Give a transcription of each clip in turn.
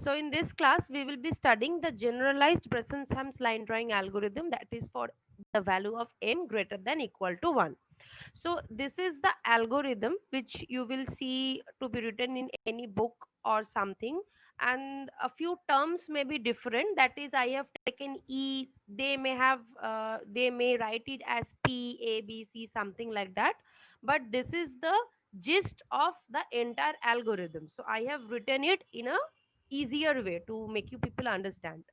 So in this class, we will be studying the generalized Bresson-Sams line drawing algorithm, that is for the value of m greater than equal to 1. So this is the algorithm which you will see to be written in any book or something, and a few terms may be different. That is, I have taken E. They may write it as P, A, B, C, something like that. But this is the gist of the entire algorithm. So I have written it in a easier way to make you people understand.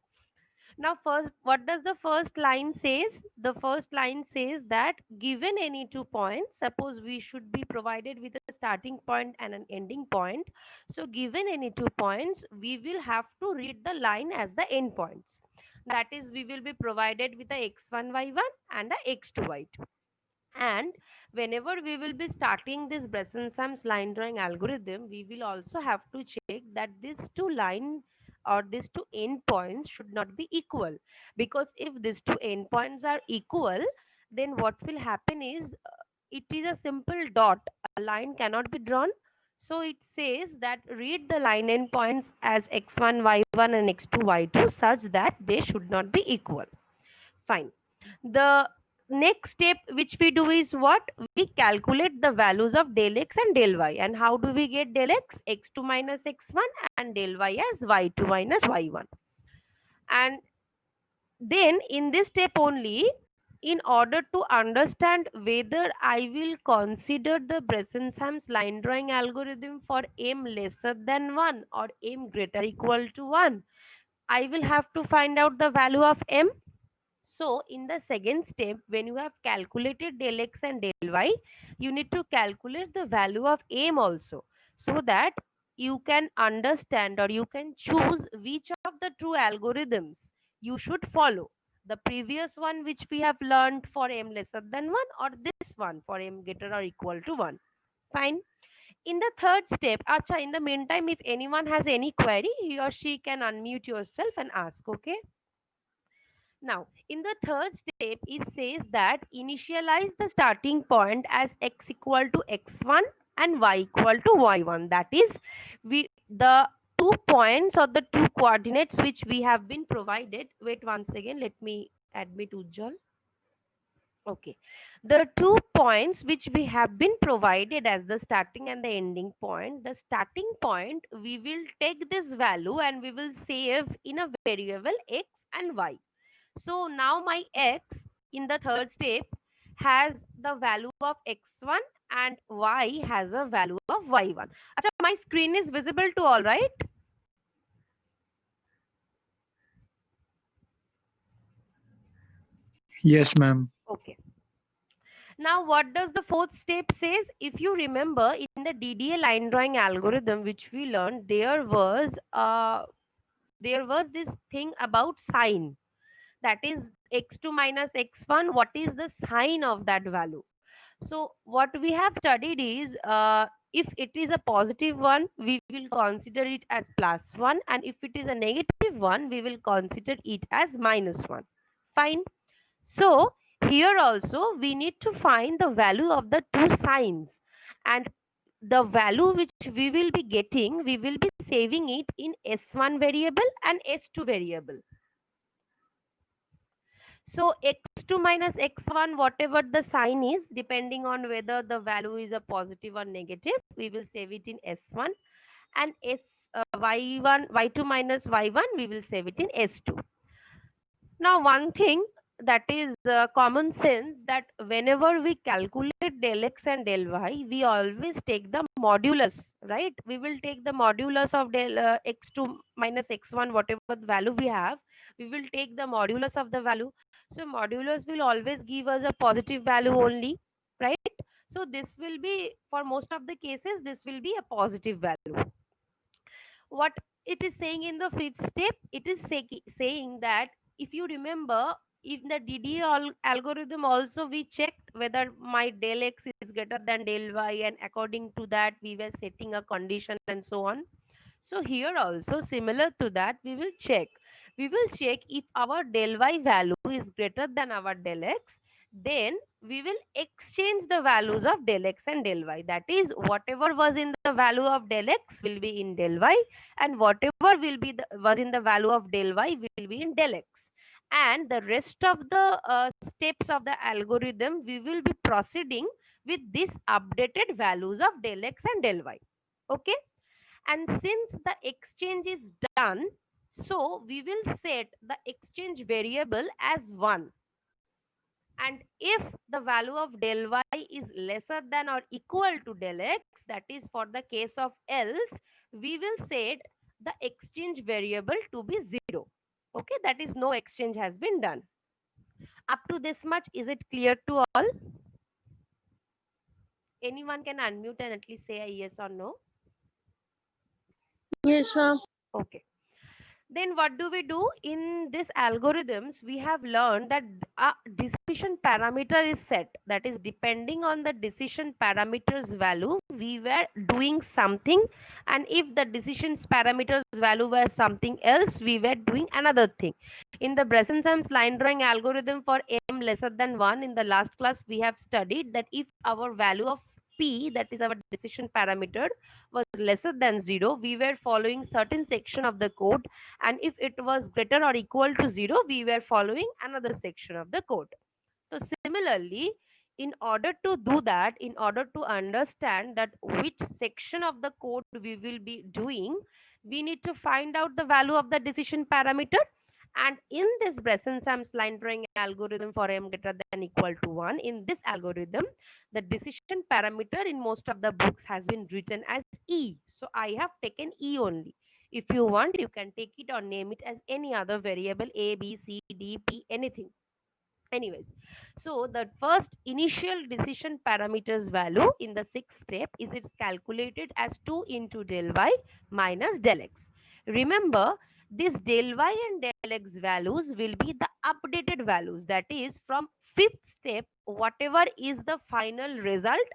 Now, first, what does the first line says? The first line says that given any 2 points, suppose we should be provided with a starting point and an ending point. So, given any 2 points, we will have to read the line as the end points. That is, we will be provided with a x1, y1 and a x2, y2. And whenever we will be starting this Bresson-Sams line drawing algorithm, we will also have to check that these two line or these two endpoints should not be equal. Because if these two endpoints are equal, then what will happen is it is a simple dot. A line cannot be drawn. So it says that read the line endpoints as x1, y1 and x2, y2 such that they should not be equal. Fine. The next step which we do is what? We calculate the values of del x and del y. And how do we get del x? X2 minus x1 and del y as y2 minus y1. And then in this step only, in order to understand whether I will consider the Bresson-Sams line drawing algorithm for m lesser than 1 or m greater equal to 1, I will have to find out the value of m. So in the second step, when you have calculated del x and del y, you need to calculate the value of m also, so that you can understand or you can choose which of the two algorithms you should follow. The previous one which we have learned for m lesser than 1, or this one for m greater or equal to 1. Fine. In the third step, acha, in the meantime, if anyone has any query, he or she can unmute yourself and ask, okay? Now, in the third step, it says that initialize the starting point as x equal to x1 and y equal to y1. That is, the 2 points or the two coordinates which we have been provided. Wait once again, let me admit Ujjwal. Okay, the 2 points which we have been provided as the starting and the ending point. The starting point, we will take this value and we will save in a variable x and y. So now my x in the third step has the value of x1 and y has a value of y1. Achha, my screen is visible to all, right? Yes, ma'am. Okay. Now what does the fourth step says? If you remember in the DDA line drawing algorithm which we learned, there was this thing about sign, that is x2 minus x1. What is the sign of that value? So what we have studied is, if it is a positive one, we will consider it as plus 1, and if it is a negative one, we will consider it as minus 1. Fine. So here also we need to find the value of the two signs, and the value which we will be getting, we will be saving it in S1 variable and S2 variable. So x2 minus x1, whatever the sign is, depending on whether the value is a positive or negative, we will save it in S1, and y1, y2 minus y1, we will save it in S2. Now, one thing that is common sense, that whenever we calculate del x and del y, we always take the modulus, right? We will take the modulus of del x2 minus x1, whatever the value we have, we will take the modulus of the value. So modulus will always give us a positive value only, right? So this will be, for most of the cases, this will be a positive value. What it is saying in the fifth step, it is saying that, if you remember, in the DDA algorithm also we checked whether my del x is greater than del y, and according to that we were setting a condition and so on. So here also, similar to that, we will check if our del y value is greater than our del x, then we will exchange the values of del x and del y. That is, whatever was in the value of del x will be in del y, and whatever will be was in the value of del y will be in del x. And the rest of the steps of the algorithm, we will be proceeding with these updated values of del x and del y. Okay. And since the exchange is done, so we will set the exchange variable as 1. And if the value of del y is lesser than or equal to del x, that is for the case of else, we will set the exchange variable to be 0. Okay, that is no exchange has been done. Up to this much, is it clear to all? Anyone can unmute and at least say a yes or no. Yes, ma'am. Okay. Then what do we do in this algorithms? We have learned that a decision parameter is set, that is depending on the decision parameters value we were doing something, and if the decision parameters value were something else, we were doing another thing. In the Bresson-Sams line drawing algorithm for m lesser than 1, in the last class we have studied that if our value of p, that is our decision parameter, was lesser than 0, we were following certain section of the code, and if it was greater or equal to 0, we were following another section of the code. So similarly, in order to do that, in order to understand that which section of the code we will be doing, we need to find out the value of the decision parameter. And in this Bresson-Sams line drawing algorithm for m greater than equal to 1, in this algorithm, the decision parameter in most of the books has been written as E. So I have taken E only. If you want, you can take it or name it as any other variable, A, B, C, D, P, anything. Anyways, so the first initial decision parameters value in the sixth step is it's calculated as 2 into del y minus del x. Remember, this del y and del x values will be the updated values. That is, from fifth step, whatever is the final result,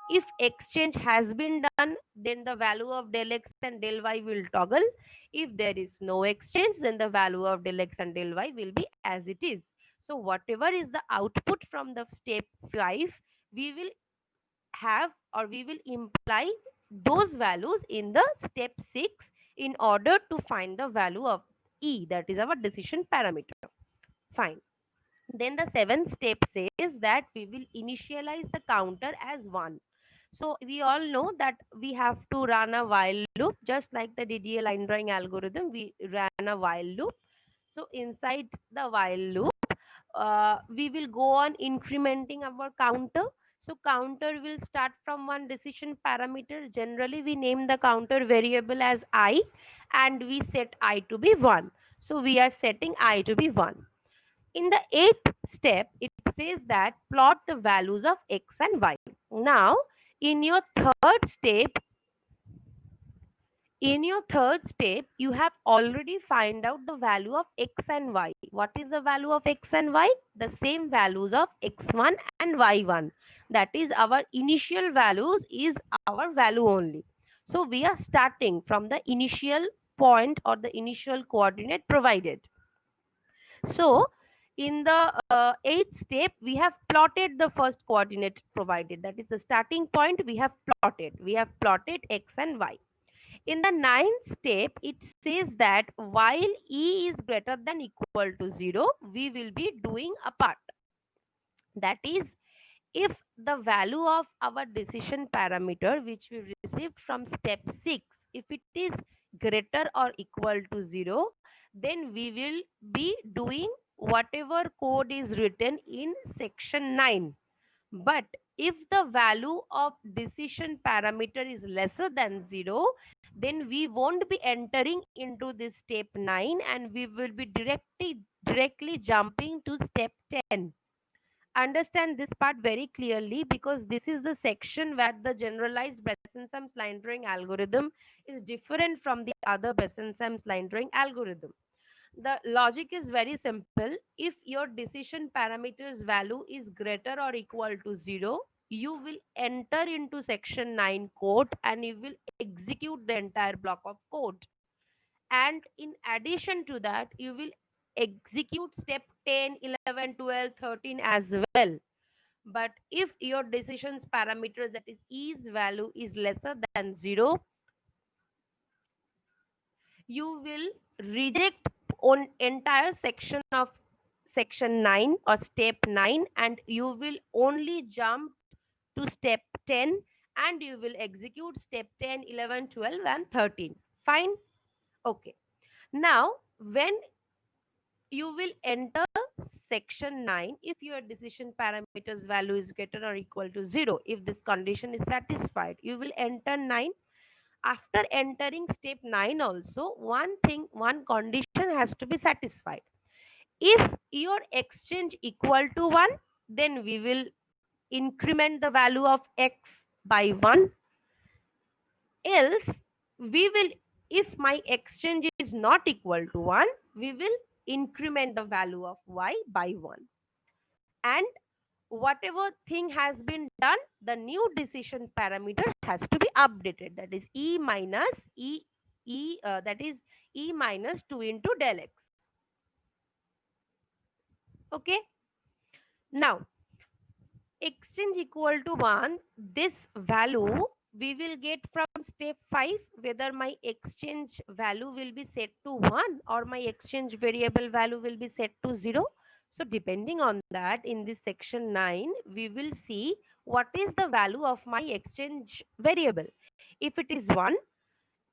if exchange has been done, then the value of del x and del y will toggle. If there is no exchange, then the value of del x and del y will be as it is. So whatever is the output from the step 5, we will have, or we will imply those values in the step 6 in order to find the value of E, that is our decision parameter. Fine. Then the seventh step says that we will initialize the counter as 1. So we all know that we have to run a while loop, just like the DDA line drawing algorithm, we ran a while loop. So inside the while loop, we will go on incrementing our counter. So counter will start from one decision parameter. Generally, we name the counter variable as I, and we set I to be 1. So we are setting I to be 1. In the eighth step, it says that plot the values of x and y. Now, in your third step, you have already find out the value of x and y. What is the value of x and y? The same values of x1 and y1. That is, our initial values is our value only. So we are starting from the initial point or the initial coordinate provided. So in the eighth step, we have plotted the first coordinate provided. That is the starting point we have plotted. We have plotted x and y. In the ninth step, it says that while E is greater than equal to 0, we will be doing a part. That is, if the value of our decision parameter, which we received from step 6, if it is greater or equal to 0, then we will be doing whatever code is written in section 9. But if the value of decision parameter is lesser than 0, then we won't be entering into this step 9, and we will be directly jumping to step 10. Understand this part very clearly, because this is the section where the generalized Bresson-Sams line drawing algorithm is different from the other Bresson-Sams line drawing algorithm. The logic is very simple. If your decision parameters value is greater or equal to 0, you will enter into section 9 code and you will execute the entire block of code. And in addition to that, you will execute step 10, 11, 12, 13 as well. But if your decisions parameters, that is e's value, is lesser than 0, you will reject on entire section of section 9 or step 9, and you will only jump to step 10, and you will execute step 10, 11, 12, and 13. Fine. Okay. Now when you will enter section 9, if your decision parameters value is greater or equal to 0, if this condition is satisfied, you will enter 9. After entering step 9 also, one condition has to be satisfied. If your exchange equal to 1, then we will increment the value of x by 1. Else we will, if my exchange is not equal to 1, we will increment the value of y by 1. And whatever thing has been done, the new decision parameter has to be updated, that is e minus that is e minus 2 into del x. Okay. Now exchange equal to 1, this value we will get from step 5, whether my exchange value will be set to 1 or my exchange variable value will be set to 0. So depending on that, in this section 9 we will see what is the value of my exchange variable. If it is 1,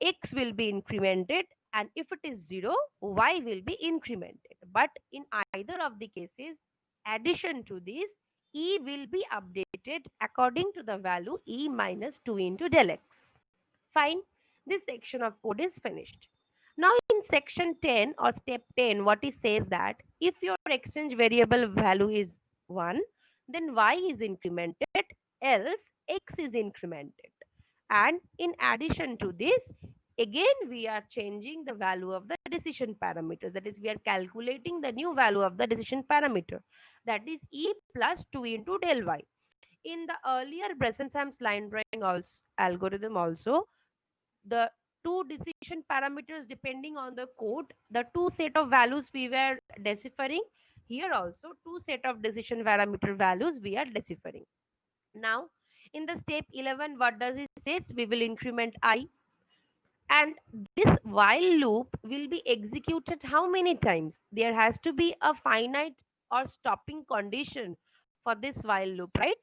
x will be incremented, and if it is 0, y will be incremented. But in either of the cases, addition to this, e will be updated according to the value e minus 2 into del x. Fine. This section of code is finished. Now in section 10 or step 10, what it says that if your exchange variable value is 1, then y is incremented, else x is incremented. And in addition to this, again we are changing the value of the decision parameters. That is, we are calculating the new value of the decision parameter. That is e plus 2 into del y. In the earlier Bressenham's line drawing algorithm also, the two decision parameters depending on the code, the two set of values we were deciphering. Here also two set of decision parameter values we are deciphering. Now in the step 11, what does it say? We will increment I, and this while loop will be executed how many times? There has to be a finite or stopping condition for this while loop, right?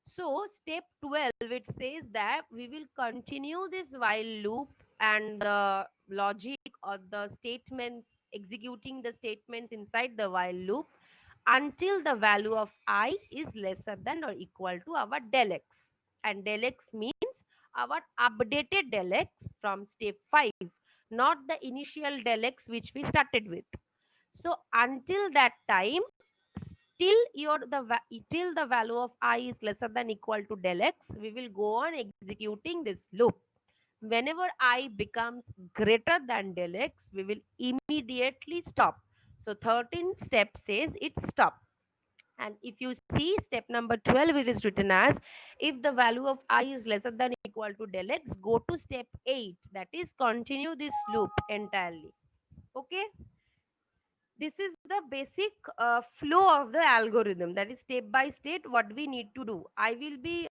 So step 12, it says that we will continue this while loop and the logic or the statements, executing the statements inside the while loop until the value of I is lesser than or equal to our del x. And del x means our updated del x from step 5, not the initial del x which we started with. So until that time, till the value of I is lesser than equal to del x, we will go on executing this loop. Whenever I becomes greater than del x, we will immediately stop. So 13th step says it stop. And if you see step number 12, it is written as if the value of I is lesser than equal to del x, go to step 8, that is continue this loop entirely. Okay. This is the basic flow of the algorithm, that is step by step what we need to do. I will be